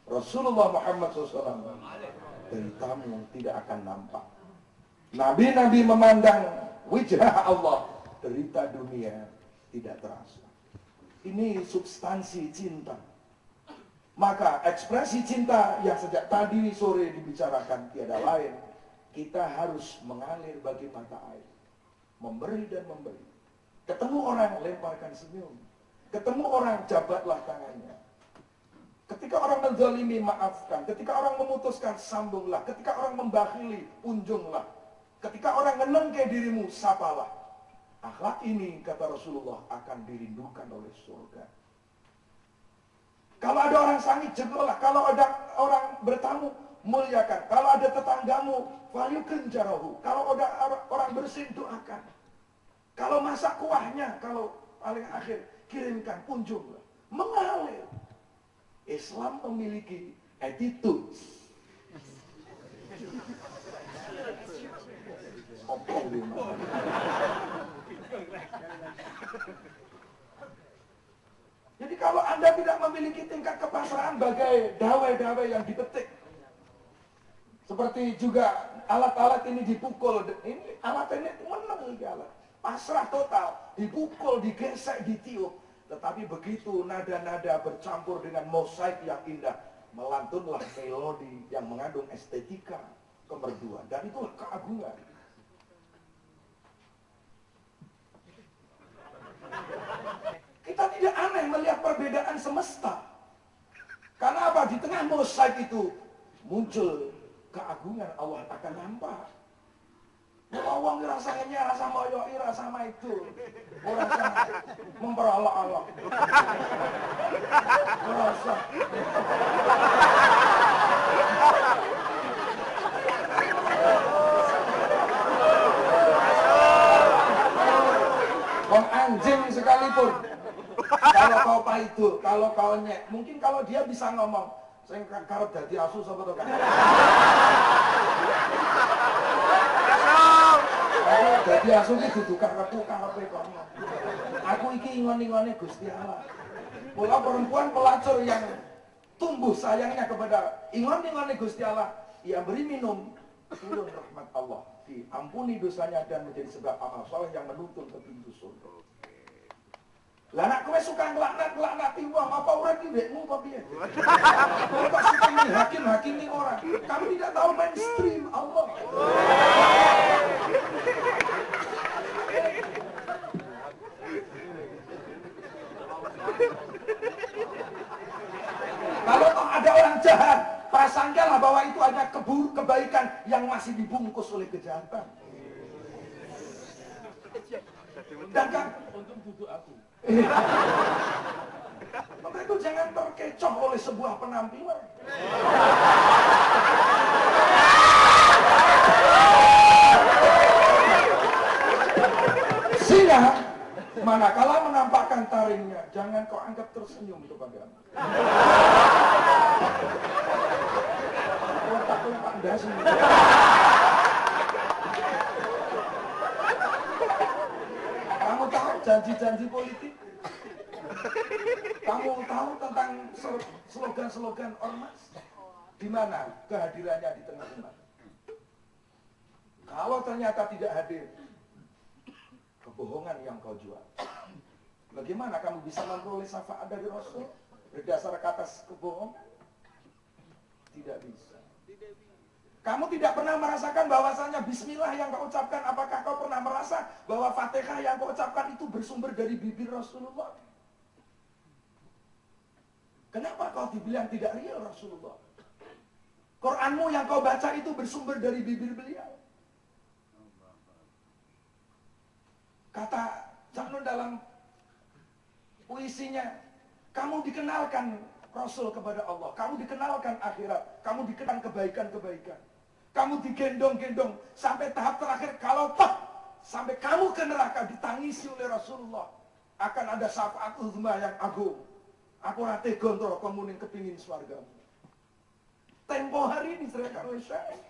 [SPEAKER 3] Rasulullah Muhammad SAW, deritamu tidak akan nampak. Nabi-nabi memandang wajah Allah, derita dunia tidak terasa. Ini substansi cinta. Maka ekspresi cinta yang sejak tadi sore dibicarakan tiada lain, kita harus mengalir bagi mata air, memberi dan memberi. Ketemu orang lemparkan senyum, ketemu orang jabatlah tangannya. Ketika orang menzalimi maafkan, ketika orang memutuskan sambunglah, ketika orang membakhili unjunglah, ketika orang ngenengke dirimu sapalah. Akhlak ini kata Rasulullah akan dirindukan oleh surga. Kalau ada orang sangit jeglolah, kalau ada orang bertamu muliakan, kalau ada tetanggamu falyukrim jarahu, kalau ada orang bersin doakan, kalau masak kuahnya, kalau paling akhir kirimkan kunjunglah, mengalir. Islam memiliki attitude. Jadi kalau Anda tidak memiliki tingkat kepasrahan bagai dawai-dawai yang dipetik, seperti juga alat-alat ini dipukul, ini alat ini menang alat, pasrah total, dipukul, digesek, ditiup. Tetapi begitu nada-nada bercampur dengan mosaik yang indah, melantunlah melodi yang mengandung estetika kemerduan, dan itulah keagungan. Kita tidak aneh melihat perbedaan semesta. Karena apa? Di tengah mosaik itu muncul keagungan Allah akan nampak. Wong rasanya rasa moyo rasa sama itu. Orang sama memperolok-olok. Merasa. Wong anjing sekalipun. Kalau kau paido, kalau kau nyek, mungkin kalau dia bisa ngomong, saya karep dadi asu sapa to kan. Aku dadi asu iki dudu karepku karepe kono. Aku iki ingon-ingone Gusti Allah. Mula perempuan pelacur yang tumbuh sayangnya kepada ingon-ingone Gusti Allah, ia beri minum turun rahmat Allah, diampuni dosanya dan menjadi sebab amal soleh yang menuntun ke pintu surga. Lah nek kowe suka nglaknat-nglaknati wong, apa ora ki ndekmu apa piye? Kowe kok suka hakim-hakimi orang. Kamu tidak tahu mainstream Allah. Kalau ada orang jahat, prasangkalah bahwa itu hanya kebaikan yang masih dibungkus oleh kejahatan. Dan kan untung duduk aku. Maka itu jangan terkecoh oleh sebuah penampilan. Sehingga manakala menampakkan taringnya, jangan kau anggap tersenyum kepadamu. Takut pandasi. Kamu tahu janji-janji politik? Kamu tahu tentang slogan-slogan ormas? Di mana kehadirannya di tengah umat? Kalau ternyata tidak hadir, kebohongan yang kau jual. Bagaimana kamu bisa memperoleh syafaat dari Rasul berdasarkan atas kebohongan? Tidak bisa. Kamu tidak pernah merasakan bahwasanya bismillah yang kau ucapkan, apakah kau pernah merasa bahwa Fatihah yang kau ucapkan itu bersumber dari bibir Rasulullah? Kenapa kau dibilang tidak real Rasulullah? Quranmu yang kau baca itu bersumber dari bibir beliau. Kata Cak Nun dalam puisinya, kamu dikenalkan Rasul kepada Allah, kamu dikenalkan akhirat, kamu dikenal kebaikan-kebaikan. Kamu digendong-gendong sampai tahap terakhir, kalau sampai kamu ke neraka ditangisi oleh Rasulullah, akan ada syafaat uzma yang agung. Aku rate kontrol komuning kepingin swargamu. Tempo hari ini diserahkan oleh Syekh.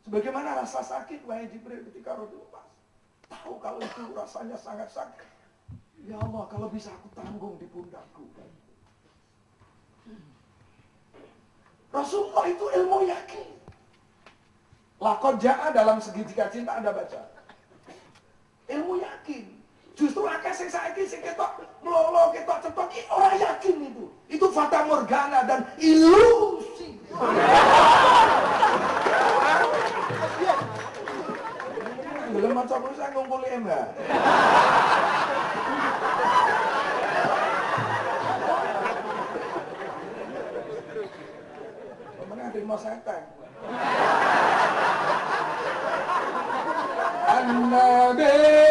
[SPEAKER 3] Sebagaimana rasa sakit wahai Jibril ketika roh dilepas. Tahu kalau itu rasanya sangat sakit. Ya Allah, kalau bisa aku tanggung di pundakku. Rasulullah itu ilmu yakin. Laqad jaa dalam segitiga cinta Anda baca. Ilmu yakin. Justru akeh sing saiki sing ketok mlolo, ketok cetok iki ora yakin itu. Itu fata morgana dan ilusi. Belum maca saya ngumpuli emang. Pemenang terima seteng. An-Nabi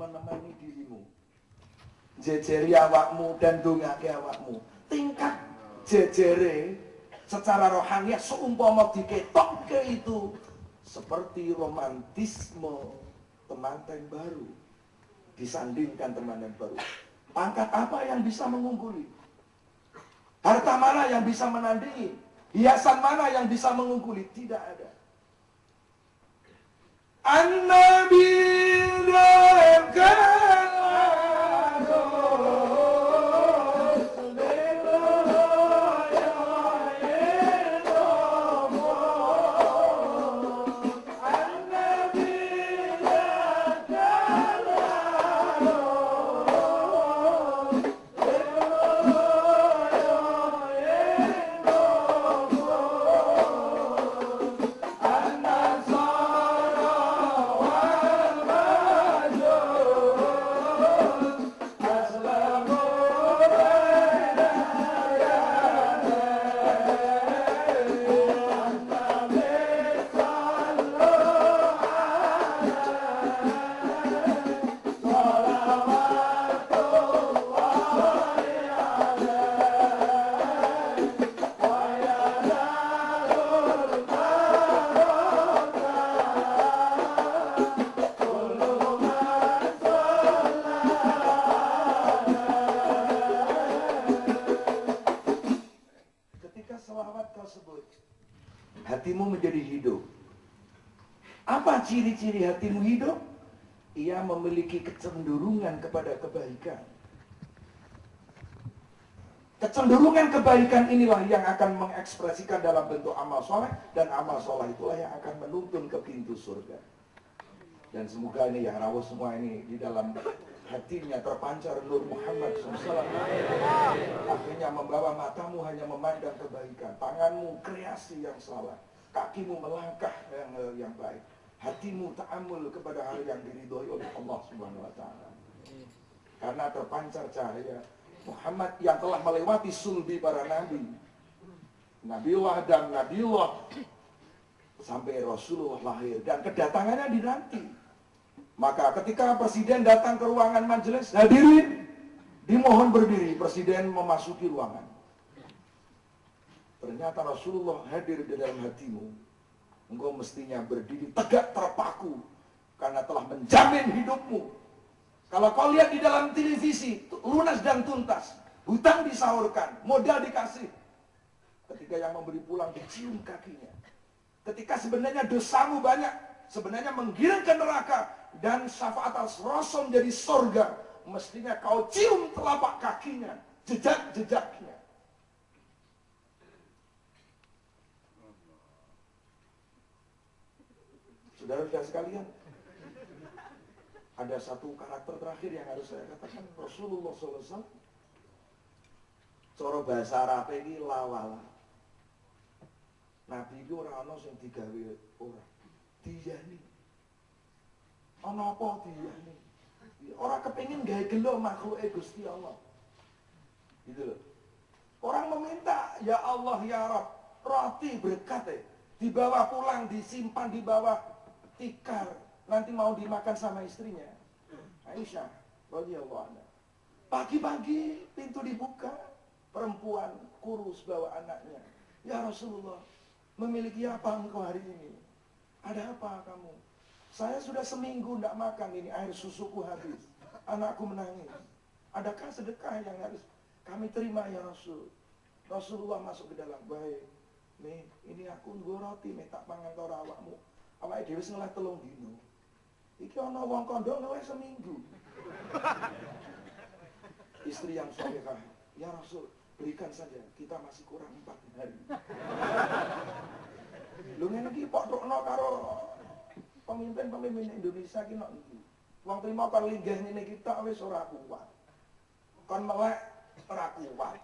[SPEAKER 3] menemani dirimu, jejeri awakmu dan dongake awakmu. Tingkat jejere secara rohani seumpama diketokke itu seperti romantisme temanten baru disandingkan temanten baru. Pangkat apa yang bisa mengungguli? Harta mana yang bisa menandingi? Hiasan mana yang bisa mengungguli? Tidak ada. An-Nabi hatimu menjadi hidup. Apa ciri-ciri hatimu hidup? Ia memiliki kecenderungan kepada kebaikan. Kecenderungan kebaikan inilah yang akan mengekspresikan dalam bentuk amal soleh, dan amal soleh itulah yang akan menuntun ke pintu surga. Dan semoga ini yang rawuh semua ini di dalam hatinya terpancar Nur Muhammad SAW. Akhirnya membawa matamu hanya memandang kebaikan, tanganmu kreasi yang salah, kakimu melangkah yang baik, hatimu ta'amul kepada hal yang diridhoi oleh Allah Subhanahu wa taala. Karena terpancar cahaya Muhammad yang telah melewati sulbi para nabi, Nabiullah dan Nabiullah, sampai Rasulullah lahir dan kedatangannya dinanti. Maka ketika presiden datang ke ruangan majelis, hadirin dimohon berdiri, presiden memasuki ruangan. Ternyata Rasulullah hadir di dalam hatimu. Engkau mestinya berdiri tegak terpaku karena telah menjamin hidupmu. Kalau kau lihat di dalam televisi, lunas dan tuntas, hutang disaurkan, modal dikasih. Ketika yang memberi pulang dicium kakinya. Ketika sebenarnya dosamu banyak, sebenarnya menggiring ke neraka, dan syafaat al-rasul menjadi surga, mestinya kau cium telapak kakinya, jejak-jejaknya. Saudara-saudara sekalian, ada satu karakter terakhir yang harus saya katakan. Rasulullah SAW, cara bahasa Arab ini lawala. Nabi itu orang-orang yang digawe orang diyani. Ana apa diyani? Orang kepingin gawe gelo makhluk Gusti Allah. Gitu loh. Orang meminta, ya Allah ya Rabb, roti berkat dibawa pulang, disimpan di bawah tikar, nanti mau dimakan sama istrinya Aisyah radhiyallahu anha. Pagi-pagi pintu dibuka, perempuan kurus bawa anaknya. Ya Rasulullah, memiliki apa engkau hari ini? Ada apa kamu? Saya sudah seminggu tidak makan, ini air susuku habis, anakku menangis. Adakah sedekah yang harus kami terima ya Rasul? Rasulullah masuk ke dalam, baik nih, ini aku nggo roti nih tak pangan to awakmu. Awake dhewe wis ngeleh 3 dino. Iki ana wong kandha ngeleh seminggu. Istri yang salehah, ya Rasul, berikan saja, kita masih kurang 4 hari. Lu ngene iki pokokno karo pemimpin-pemimpin Indonesia ki nok iki. Wong trimo kon linggih ngene kita wis ora kuat. Kon melek ora kuat.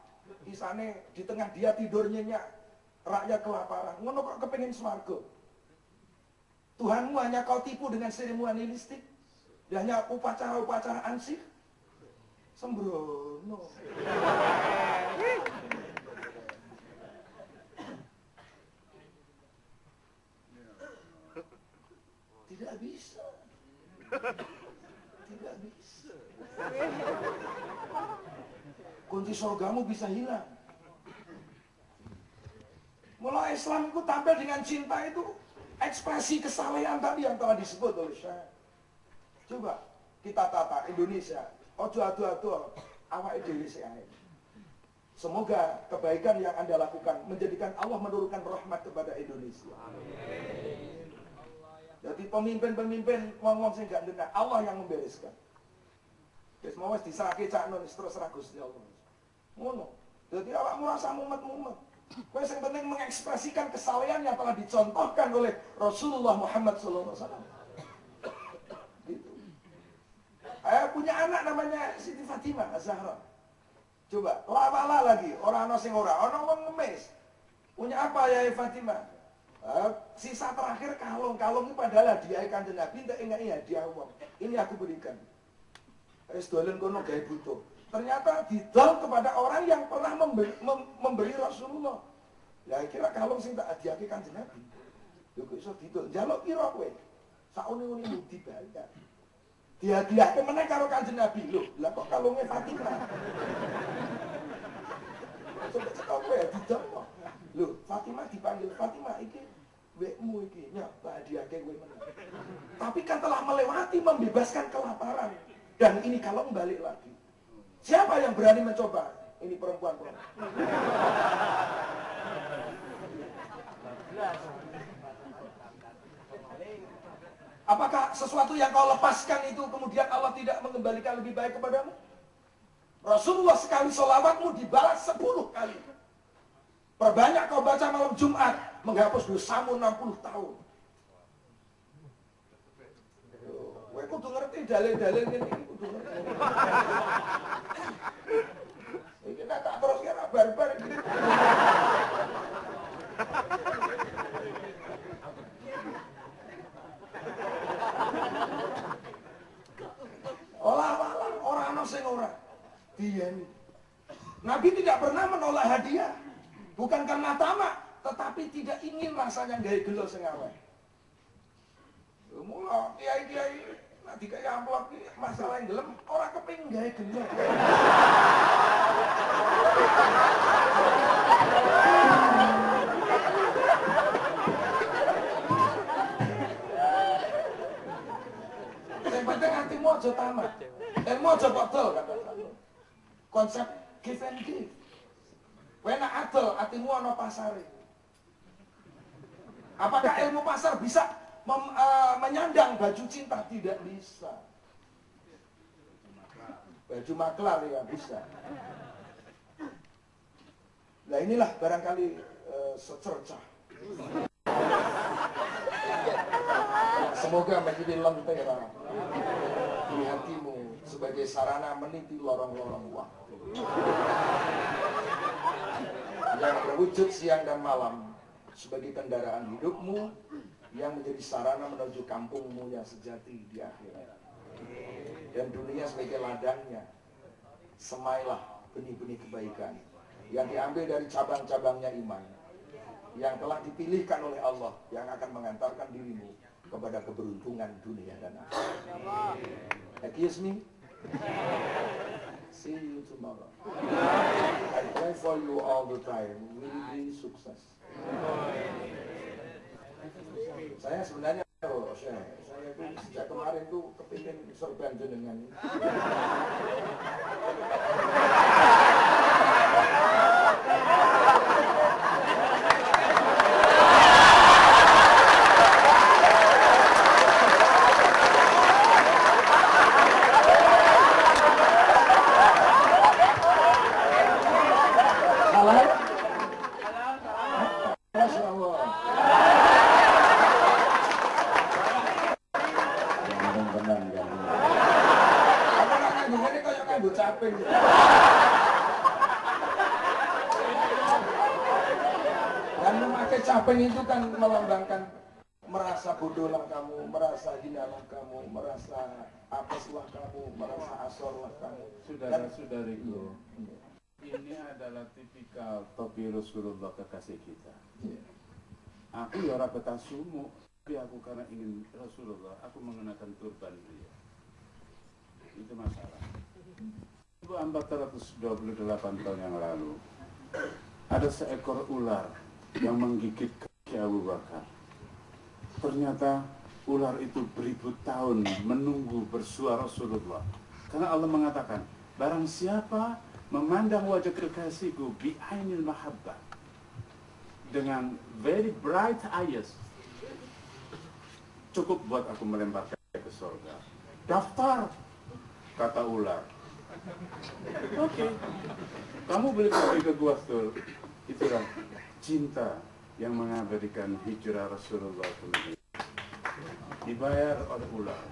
[SPEAKER 3] Isane di tengah dia tidur nyenyak, rakyat kelaparan. Ngono kok kepengin swarga. Tuhanmu hanya kau tipu dengan seremonialistik, hanya upacara-upacara ansih. Sembrono. Tidak bisa. Tidak bisa. Kunci surgamu bisa hilang. Mulai Islam itu tampil dengan cinta itu ekspresi kesalehan tadi yang telah disebut oleh Syekh. Coba kita tata Indonesia. Ojo adu-adu awake dhewe sik ae. Semoga kebaikan yang Anda lakukan menjadikan Allah menurunkan rahmat kepada Indonesia. Amin. Jadi pemimpin-pemimpin wong-wong sing gak ndengar, Allah yang membereskan. Wis mau wis diserahke cakno wis terus ra Gusti Allah. Ngono. Jadi awakmu rasa mumet-mumet. Kowe sing penting mengekspresikan kesalehan yang telah dicontohkan oleh Rasulullah Muhammad SAW. Gitu. Punya anak namanya Siti Fatimah Az-Zahra. Coba lawala lagi, orang ana sing ora, ana wong ngemis. Punya apa ya Fatimah? Sisa terakhir kalung ini padahal hadiah Kanjeng Nabi, entek enggak hadiah wong. Ini aku berikan. Wis dolen kono gawe butuh. Ternyata didol kepada orang yang pernah memberi Rasulullah. Ya kira kalung sing tak hadiahke Kanjeng Nabi. Lho kok iso didol? Njaluk pira kowe? Sakune-une mudi bayar. Dihadiahke meneh karo Kanjeng Nabi. Lho, lah kok kalunge Fatimah. Coba cekok kowe didol kok. Lho, Fatimah dipanggil, Fatimah iki wekmu iki, ya tak hadiahke kowe meneh. Tapi kan telah melewati membebaskan kelaparan. Dan ini kalung balik lagi. Siapa yang berani mencoba? Ini perempuan-perempuan. Apakah sesuatu yang kau lepaskan itu kemudian Allah tidak mengembalikan lebih baik kepadamu? Rasulullah sekali sholawatmu dibalas 10 kali. Perbanyak kau baca malam Jumat, menghapus dosamu 60 tahun. Kowe kudu ngerti dalil-dalil ini, kudu ngerti. Iki tak terus kira barbar iki. Olah-olah orang ana sing ora. Diyeni. Nabi tidak pernah menolak hadiah. Bukan karena tamak, tetapi tidak ingin rasanya gawe gelo sing aweh. Mula kiai-kiai nek dikai amplop iki masalah gelem ora kepengin gawe gelo. Sing penting atimu aja tamak. Ilmu aja bodol kata-kata. Konsep give and give. Wena adol, atimu ana pasare. Apakah ilmu pasar bisa menyandang baju cinta? Tidak bisa. Baju maklar ya bisa. Nah inilah barangkali secercah. Semoga menjadi lentera di hatimu sebagai sarana meniti lorong-lorong waktu yang berwujud siang dan malam sebagai kendaraan hidupmu yang menjadi sarana menuju kampungmu yang sejati di akhirat, dan dunia sebagai ladangnya. Semailah benih-benih kebaikan yang diambil dari cabang-cabangnya iman yang telah dipilihkan oleh Allah, yang akan mengantarkan dirimu kepada keberuntungan dunia dan akhirat. Excuse me. See you tomorrow. I pray for you all the time. Really sukses. Saya sebenarnya saya itu sejak kemarin tuh kepingin serban jenengan. Dan memakai caping itu kan melambangkan merasa bodohlah kamu, merasa hinalah kamu, merasa apeslah kamu, merasa asorlah kamu.
[SPEAKER 2] Saudara-saudariku, ini adalah tipikal topi Rasulullah kekasih kita. Aku ya ora betah sumuk, tapi aku karena ingin Rasulullah, aku mengenakan turban beliau. Itu masalah. 428 tahun yang lalu ada seekor ular yang menggigit kaki Abu Bakar. Ternyata ular itu beribu tahun menunggu bersua Rasulullah, karena Allah mengatakan, barang siapa memandang wajah kekasihku bi'ainil mahabbah, dengan very bright eyes, cukup buat aku melemparkan ke surga. Daftar, kata ular. Oke. Kamu boleh pergi ke Gua Thur. Itulah cinta yang mengabadikan hijrah Rasulullah ke Madinah. Dibayar oleh ular.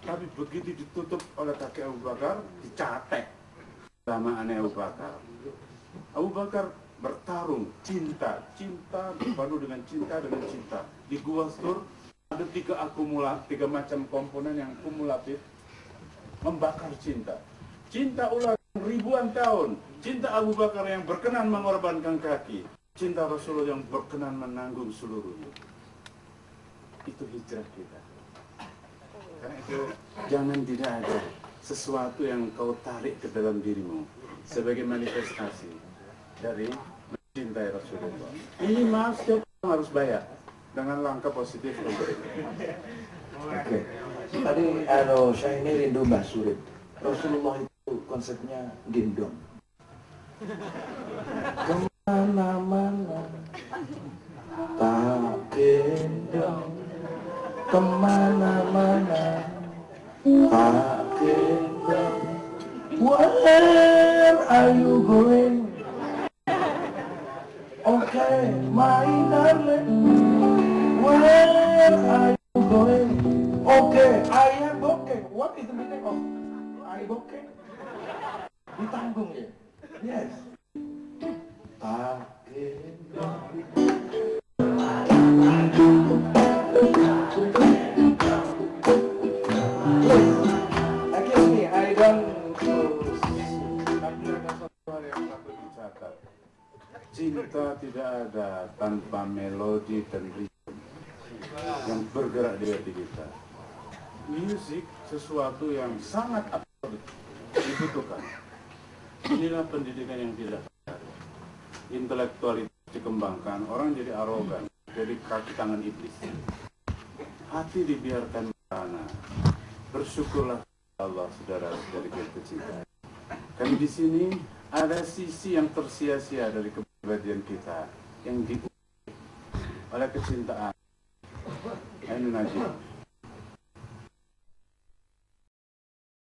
[SPEAKER 2] Tapi begitu ditutup oleh kaki Abu Bakar, dicatek sama aneh Abu Bakar. Abu Bakar bertarung cinta berpadu dengan cinta. Di Gua Thur ada tiga macam komponen yang kumulatif membakar cinta. Cinta ular ribuan tahun, cinta Abu Bakar yang berkenan mengorbankan kaki, cinta Rasulullah yang berkenan menanggung seluruhnya. Itu hijrah kita. Karena itu jangan tidak ada sesuatu yang kau tarik ke dalam dirimu sebagai manifestasi dari mencintai Rasulullah. Ini maaf, setiap orang harus bayar dengan langkah positif.
[SPEAKER 3] Oke. Tadi saya ini rindu Mbah Surip. Rasulullah itu konsepnya gendong. Kemana-mana tak gendong, kemana-mana tak gendong. Where are you going? Okay, my darling. Where are you going? Okay, I am okay. What is the meaning of I am okay? Ditanggung ya? Yes. Excuse me, I don't.
[SPEAKER 2] Tapi ada satu hal yang patut dicatat. Cinta tidak ada tanpa melodi dan ritme yang bergerak di hati kita. Musik sesuatu yang sangat absolut dibutuhkan. Inilah pendidikan yang tidak benar. Intelektualitas dikembangkan, orang jadi arogan, jadi kaki tangan iblis. Hati dibiarkan merana. Bersyukurlah Allah, saudara-saudari kita. Kami di sini ada sisi yang tersia-sia dari kepribadian kita yang diuji oleh kecintaan. Ayo Najib.